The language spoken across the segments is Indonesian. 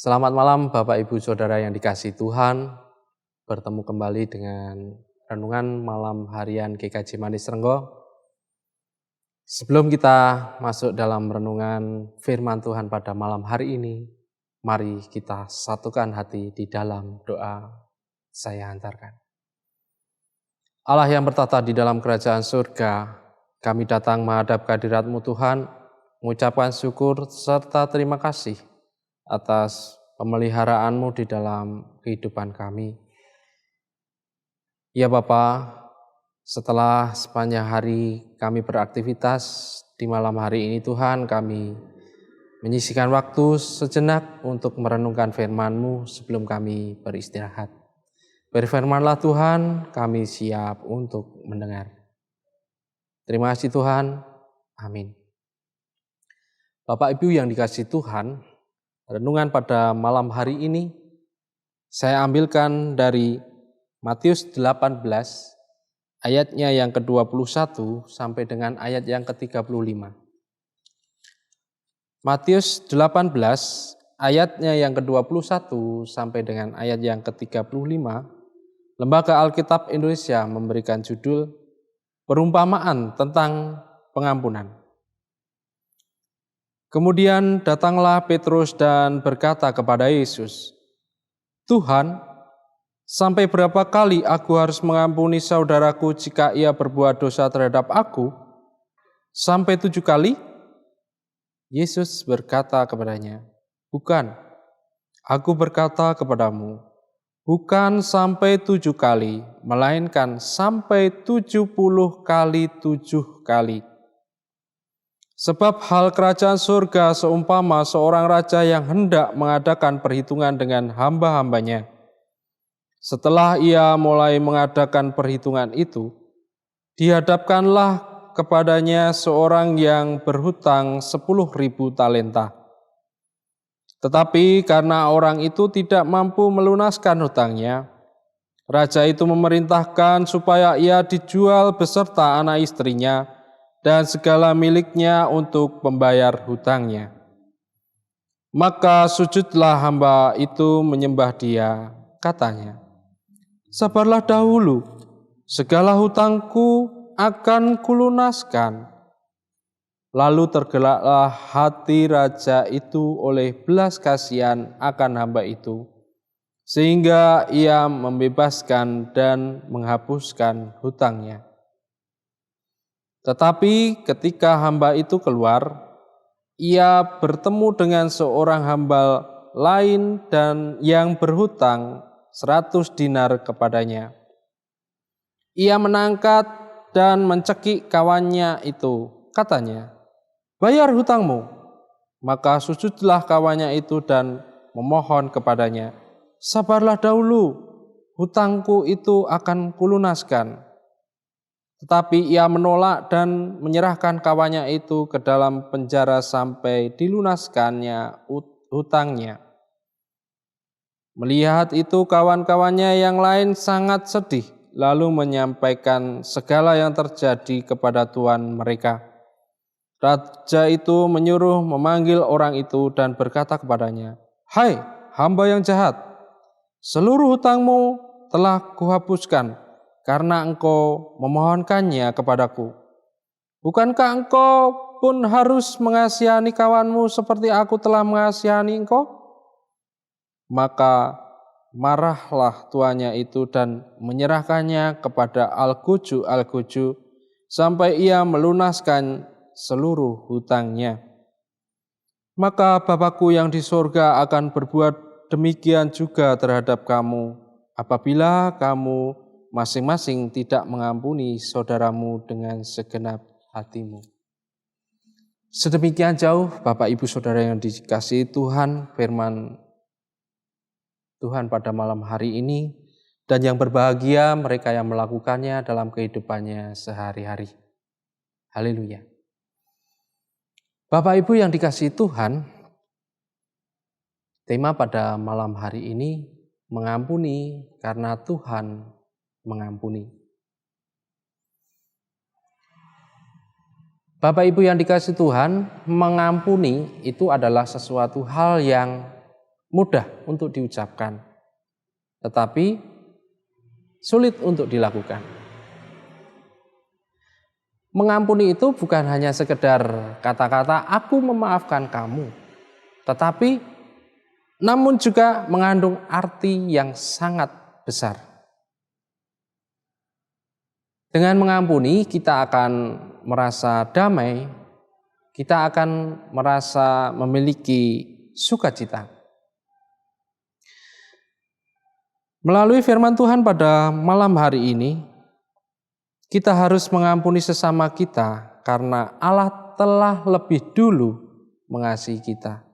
Selamat malam Bapak Ibu Saudara yang dikasihi Tuhan. Bertemu kembali dengan renungan malam harian GKJ Manis Renggo. Sebelum kita masuk dalam renungan firman Tuhan pada malam hari ini, mari kita satukan hati di dalam doa saya hantarkan. Allah yang bertata di dalam kerajaan surga, kami datang menghadap kehadirat-Mu Tuhan, mengucapkan syukur serta terima kasih atas pemeliharaan-Mu di dalam kehidupan kami. Ya Bapa, setelah sepanjang hari kami beraktivitas di malam hari ini Tuhan, kami menyisihkan waktu sejenak untuk merenungkan firman-Mu sebelum kami beristirahat. Berfirmanlah Tuhan, kami siap untuk mendengar. Terima kasih Tuhan, amin. Bapak Ibu yang dikasihi Tuhan, renungan pada malam hari ini saya ambilkan dari Matius 18 ayatnya yang ke-21 sampai dengan ayat yang ke-35. Matius 18 ayatnya yang ke-21 sampai dengan ayat yang ke-35, Lembaga Alkitab Indonesia memberikan judul Perumpamaan tentang Pengampunan. Kemudian datanglah Petrus dan berkata kepada Yesus, "Tuhan, sampai berapa kali aku harus mengampuni saudaraku jika ia berbuat dosa terhadap aku? Sampai 7 kali?" Yesus berkata kepadanya, "Bukan, aku berkata kepadamu, bukan sampai 7 kali, melainkan sampai 70 kali 7 kali. Sebab hal kerajaan surga seumpama seorang raja yang hendak mengadakan perhitungan dengan hamba-hambanya. Setelah ia mulai mengadakan perhitungan itu, dihadapkanlah kepadanya seorang yang berhutang 10.000 talenta. Tetapi karena orang itu tidak mampu melunaskan hutangnya, raja itu memerintahkan supaya ia dijual beserta anak istrinya dan segala miliknya untuk membayar hutangnya. Maka sujudlah hamba itu menyembah dia, katanya, 'Sabarlah dahulu, segala hutangku akan kulunaskan.' Lalu tergeraklah hati raja itu oleh belas kasihan akan hamba itu, sehingga ia membebaskan dan menghapuskan hutangnya. Tetapi ketika hamba itu keluar, ia bertemu dengan seorang hamba lain dan yang berhutang 100 dinar kepadanya. Ia menangkat dan mencekik kawannya itu, katanya, 'Bayar hutangmu.' Maka sujudlah kawannya itu dan memohon kepadanya, 'Sabarlah dahulu, hutangku itu akan kulunaskan.' Tetapi ia menolak dan menyerahkan kawannya itu ke dalam penjara sampai dilunaskannya hutangnya. Melihat itu kawan-kawannya yang lain sangat sedih, lalu menyampaikan segala yang terjadi kepada tuan mereka. Raja itu menyuruh memanggil orang itu dan berkata kepadanya, 'Hai hamba yang jahat, seluruh hutangmu telah kuhapuskan karena engkau memohonkannya kepadaku. Bukankah engkau pun harus mengasihani kawanmu seperti aku telah mengasihani engkau?' Maka marahlah tuannya itu dan menyerahkannya kepada Al-Guju sampai ia melunaskan seluruh hutangnya. Maka Bapakku yang di sorga akan berbuat demikian juga terhadap kamu, apabila kamu masing-masing tidak mengampuni saudaramu dengan segenap hatimu." Sedemikian jauh Bapak Ibu Saudara yang dikasihi Tuhan, firman Tuhan pada malam hari ini, dan yang berbahagia mereka yang melakukannya dalam kehidupannya sehari-hari. Haleluya. Bapak Ibu yang dikasihi Tuhan, tema pada malam hari ini mengampuni karena Tuhan mengampuni. Bapak Ibu yang dikasihi Tuhan, mengampuni itu adalah sesuatu hal yang mudah untuk diucapkan, tetapi sulit untuk dilakukan. Mengampuni itu bukan hanya sekedar kata-kata aku memaafkan kamu, tetapi namun juga mengandung arti yang sangat besar. Dengan mengampuni kita akan merasa damai, kita akan merasa memiliki sukacita. Melalui firman Tuhan pada malam hari ini, kita harus mengampuni sesama kita karena Allah telah lebih dulu mengasihi kita.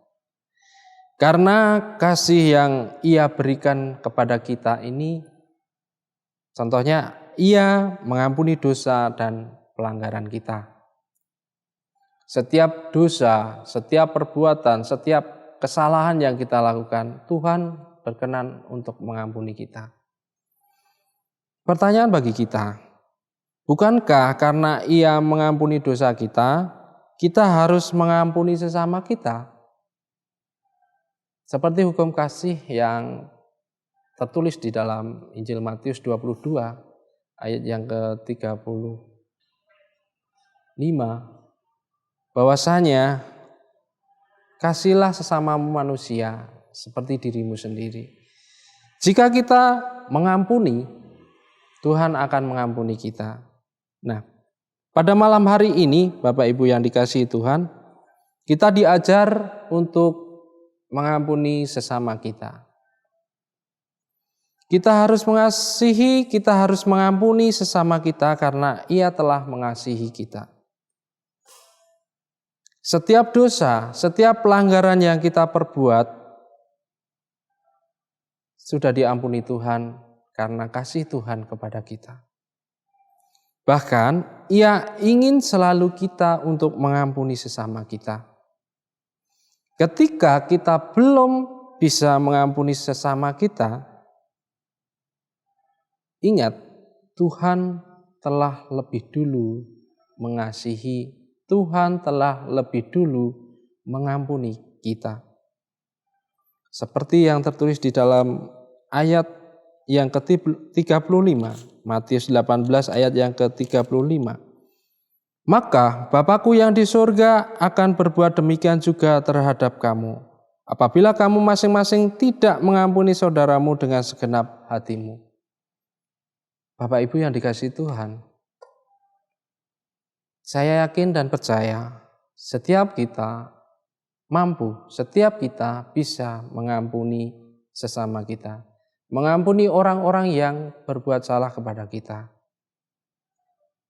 Karena kasih yang Ia berikan kepada kita ini, contohnya Ia mengampuni dosa dan pelanggaran kita. Setiap dosa, setiap perbuatan, setiap kesalahan yang kita lakukan, Tuhan berkenan untuk mengampuni kita. Pertanyaan bagi kita, bukankah karena Ia mengampuni dosa kita, kita harus mengampuni sesama kita? Seperti hukum kasih yang tertulis di dalam Injil Matius 22 ayat yang ke-35, bahwasanya kasihlah sesama manusia seperti dirimu sendiri. Jika kita mengampuni, Tuhan akan mengampuni kita. Nah, pada malam hari ini, Bapak Ibu yang dikasihi Tuhan, kita diajar untuk mengampuni sesama kita. Kita harus mengasihi, kita harus mengampuni sesama kita karena Ia telah mengasihi kita. Setiap dosa, setiap pelanggaran yang kita perbuat sudah diampuni Tuhan karena kasih Tuhan kepada kita. Bahkan Ia ingin selalu kita untuk mengampuni sesama kita. Ketika kita belum bisa mengampuni sesama kita, ingat Tuhan telah lebih dulu mengasihi, Tuhan telah lebih dulu mengampuni kita. Seperti yang tertulis di dalam ayat yang ke-35, Matius 18 ayat yang ke-35. Maka Bapa-Ku yang di surga akan berbuat demikian juga terhadap kamu, apabila kamu masing-masing tidak mengampuni saudaramu dengan segenap hatimu. Bapak Ibu yang dikasihi Tuhan, saya yakin dan percaya setiap kita mampu, setiap kita bisa mengampuni sesama kita, mengampuni orang-orang yang berbuat salah kepada kita.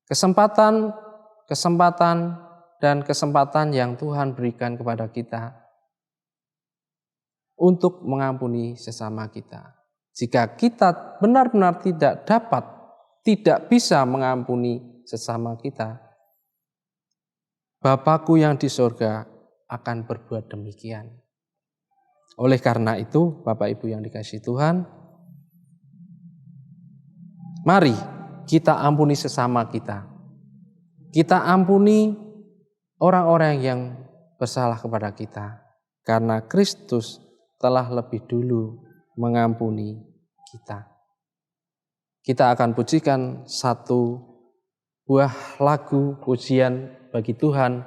Kesempatan yang Tuhan berikan kepada kita untuk mengampuni sesama kita. Jika kita benar-benar tidak bisa mengampuni sesama kita, Bapa-Ku yang di surga akan berbuat demikian. Oleh karena itu, Bapak Ibu yang dikasihi Tuhan, mari kita ampuni sesama kita. Kita ampuni orang-orang yang bersalah kepada kita, karena Kristus telah lebih dulu mengampuni kita. Kita akan pujikan satu buah lagu pujian bagi Tuhan,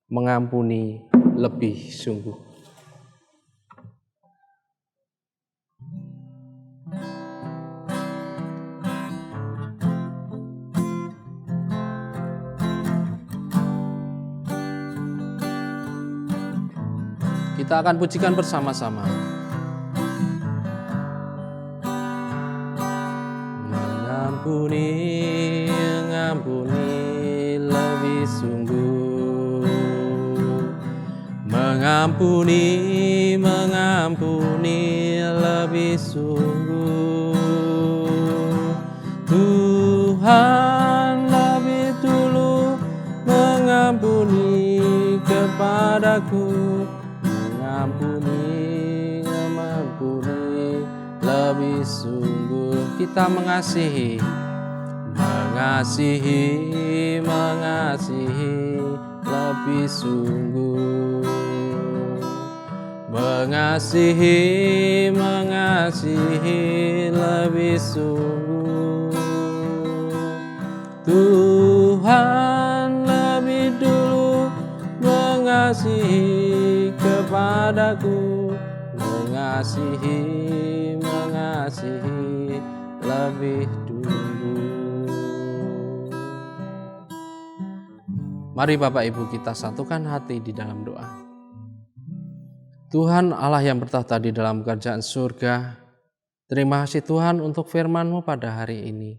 mengampuni lebih sungguh. Kita akan pujikan bersama-sama. Mengampuni, mengampuni lebih sungguh. Mengampuni, mengampuni lebih sungguh. Tuhan lebih dulu mengampuni kepadaku. Mengampuni lebih sungguh. Kita mengasihi lebih sungguh. mengasihi, mengasihi lebih sungguh. Tuhan lebih dulu mengasihi kepadaku, mengasihi, mengasihi lebih dulu. Mari Bapak Ibu kita satukan hati di dalam doa. Tuhan Allah yang bertahta di dalam kerajaan surga, terima kasih Tuhan untuk firman-Mu pada hari ini.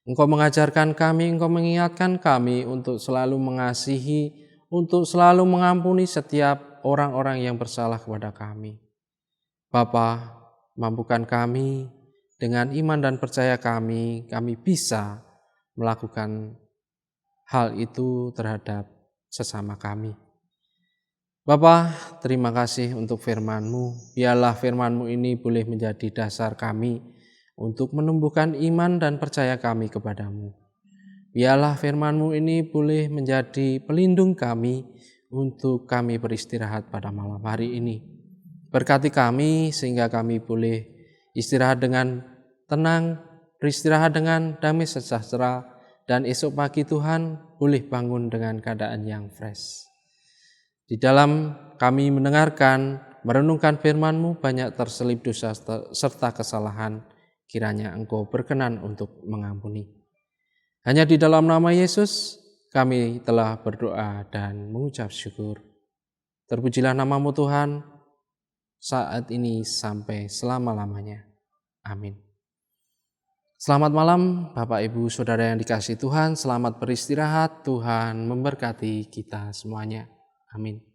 Engkau mengajarkan kami, Engkau mengingatkan kami untuk selalu mengasihi, untuk selalu mengampuni setiap orang-orang yang bersalah kepada kami. Bapa, mampukan kami dengan iman dan percaya kami bisa melakukan hal itu terhadap sesama kami. Bapa, terima kasih untuk firman-Mu. Biarlah firman-Mu ini boleh menjadi dasar kami untuk menumbuhkan iman dan percaya kami kepadamu. Biarlah firman-Mu ini boleh menjadi pelindung kami untuk kami beristirahat pada malam hari ini. Berkati kami sehingga kami boleh istirahat dengan tenang, beristirahat dengan damai sejahtera, dan esok pagi Tuhan boleh bangun dengan keadaan yang fresh. Di dalam kami mendengarkan, merenungkan firman-Mu banyak terselip dosa serta kesalahan, kiranya Engkau berkenan untuk mengampuni. Hanya di dalam nama Yesus kami telah berdoa dan mengucap syukur. Terpujilah nama-Mu Tuhan, saat ini sampai selama-lamanya. Amin. Selamat malam Bapak Ibu Saudara yang dikasihi Tuhan, selamat beristirahat, Tuhan memberkati kita semuanya. Amin.